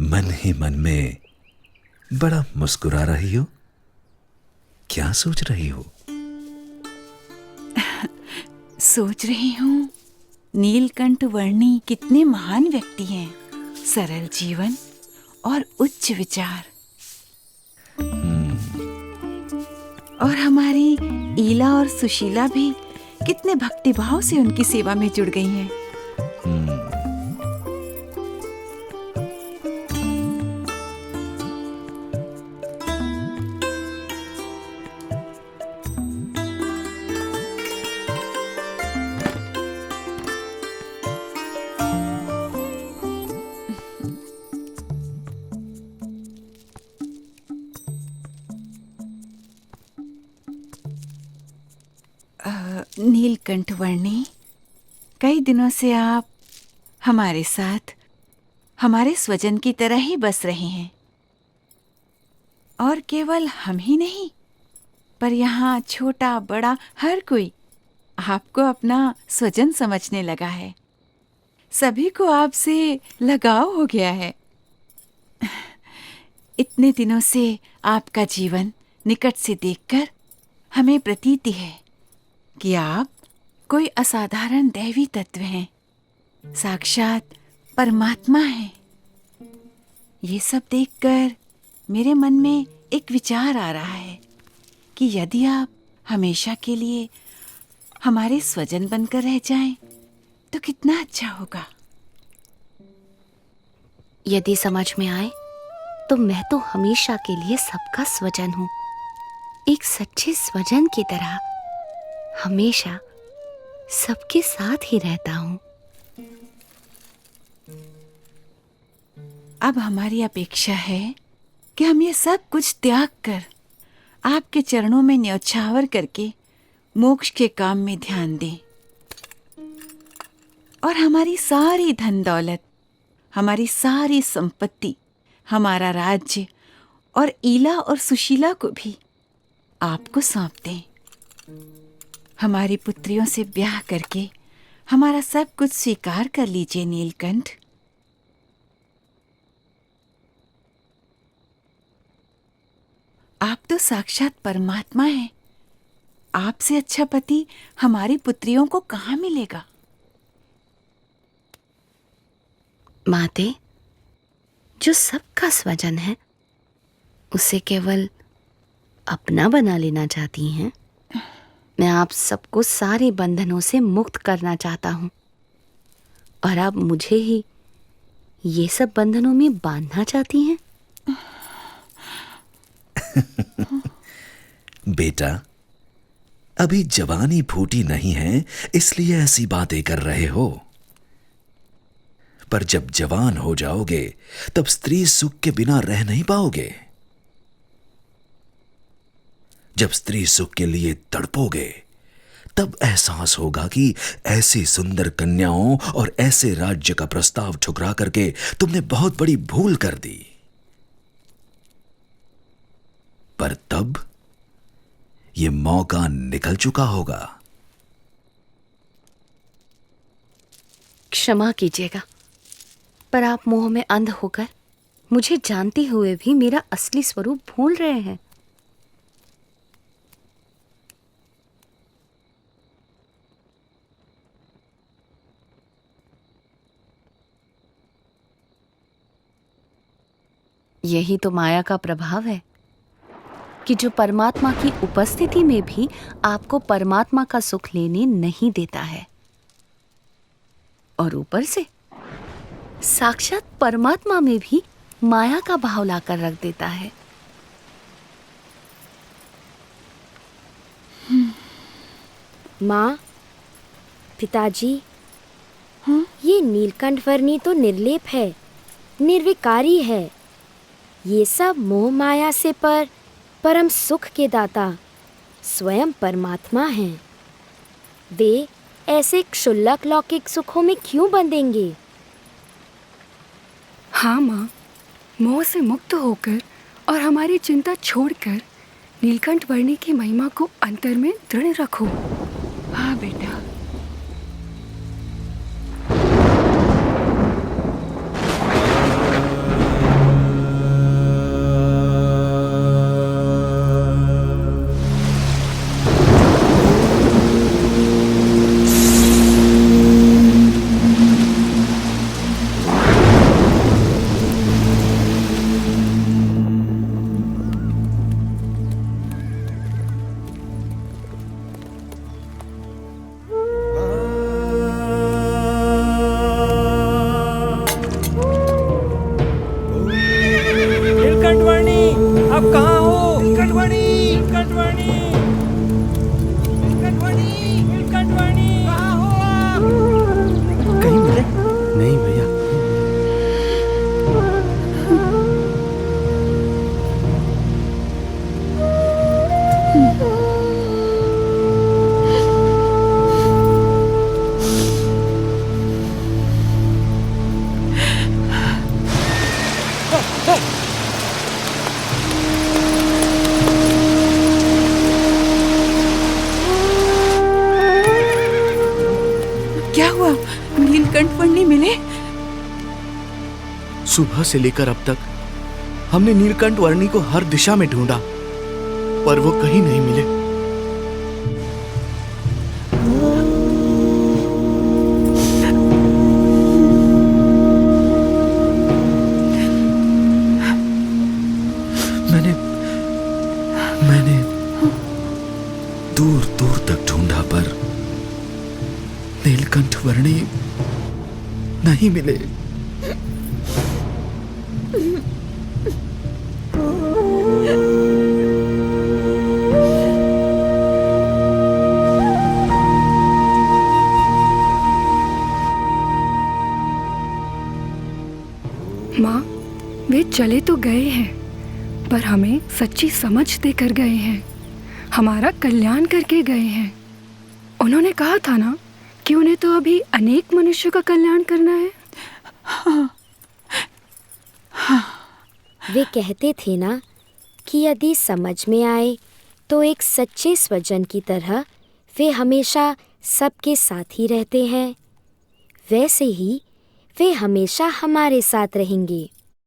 मन ही मन में बड़ा मुस्कुरा रही हो। क्या सोच रही हो? सोच रही हूँ नीलकंठ वर्णी कितने महान व्यक्ति हैं, सरल जीवन और उच्च विचार। और हमारी ईला और सुशीला भी कितने भक्तिभाव से उनकी सेवा में जुड़ गई हैं। नीलकंठ वर्णी, कई दिनों से आप हमारे साथ हमारे स्वजन की तरह ही बस रहे हैं। और केवल हम ही नहीं, पर यहाँ छोटा बड़ा हर कोई आपको अपना स्वजन समझने लगा है। सभी को आपसे लगाव हो गया है। इतने दिनों से आपका जीवन निकट से देखकर हमें प्रतीति है कि आप कोई असाधारण दैवी तत्व हैं, साक्षात परमात्मा हैं। ये सब देखकर मेरे मन में एक विचार आ रहा है कि यदि आप हमेशा के लिए हमारे स्वजन बनकर रह जाएं, तो कितना अच्छा होगा। यदि समझ में आए तो मैं तो हमेशा के लिए सबका स्वजन हूँ। एक सच्चे स्वजन की तरह हमेशा सबके साथ ही रहता हूँ। अब हमारी अपेक्षा है कि हम ये सब कुछ त्याग कर आपके चरणों में न्यौछावर करके मोक्ष के काम में ध्यान दें। और हमारी सारी धन दौलत, हमारी सारी संपत्ति, हमारा राज्य और ईला और सुशीला को भी आपको सौंप दें। हमारी पुत्रियों से ब्याह करके हमारा सब कुछ स्वीकार कर लीजिए नीलकंठ। आप तो साक्षात परमात्मा हैं। आपसे अच्छा पति हमारी पुत्रियों को कहाँ मिलेगा? माते, जो सबका स्वजन है उसे केवल अपना बना लेना चाहती हैं। मैं आप सबको सारे बंधनों से मुक्त करना चाहता हूँ, और आप मुझे ही ये सब बंधनों में बांधना चाहती हैं। बेटा, अभी जवानी फूटी नहीं है, इसलिए ऐसी बातें कर रहे हो। पर जब जवान हो जाओगे तब स्त्री सुख के बिना रह नहीं पाओगे। जब स्त्री सुख के लिए तड़पोगे तब एहसास होगा कि ऐसी सुंदर कन्याओं और ऐसे राज्य का प्रस्ताव ठुकरा करके तुमने बहुत बड़ी भूल कर दी। पर तब यह मौका निकल चुका होगा। क्षमा कीजिएगा, पर आप मोह में अंध होकर मुझे जानते हुए भी मेरा असली स्वरूप भूल रहे हैं। यही तो माया का प्रभाव है कि जो परमात्मा की उपस्थिति में भी आपको परमात्मा का सुख लेने नहीं देता है, और ऊपर से साक्षात परमात्मा में भी माया का भाव लाकर रख देता है। माँ, पिताजी, ये नीलकंठ वर्णी तो निर्लेप है, निर्विकारी है। ये सब मोह माया से परम सुख के दाता स्वयं परमात्मा हैं। वे ऐसे क्षुल्लक लौकिक सुखों में क्यों बंधेंगे? हाँ माँ, मोह से मुक्त होकर और हमारी चिंता छोड़कर नीलकंठ वर्णी की महिमा को अंतर में दृढ़ रखो। हाँ बेटा। नीलकंठवर्णी मिले? सुबह से लेकर अब तक हमने नीलकंठ वर्णी को हर दिशा में ढूंढा, पर वो कहीं नहीं मिले। मैंने दूर दूर तक ढूंढा, पर नीलकंठ वर्णी नहीं मिले। माँ, वे चले तो गए हैं, पर हमें सच्ची समझ देकर गए हैं, हमारा कल्याण करके गए हैं। उन्होंने कहा था ना कि उन्हें तो अभी अनेक मनुष्यों का कल्याण करना है। वे कहते थे ना कि यदि समझ में आए तो एक सच्चे स्वजन की तरह वे हमेशा सबके साथ ही रहते हैं, वैसे ही वे हमेशा हमारे साथ रहेंगे।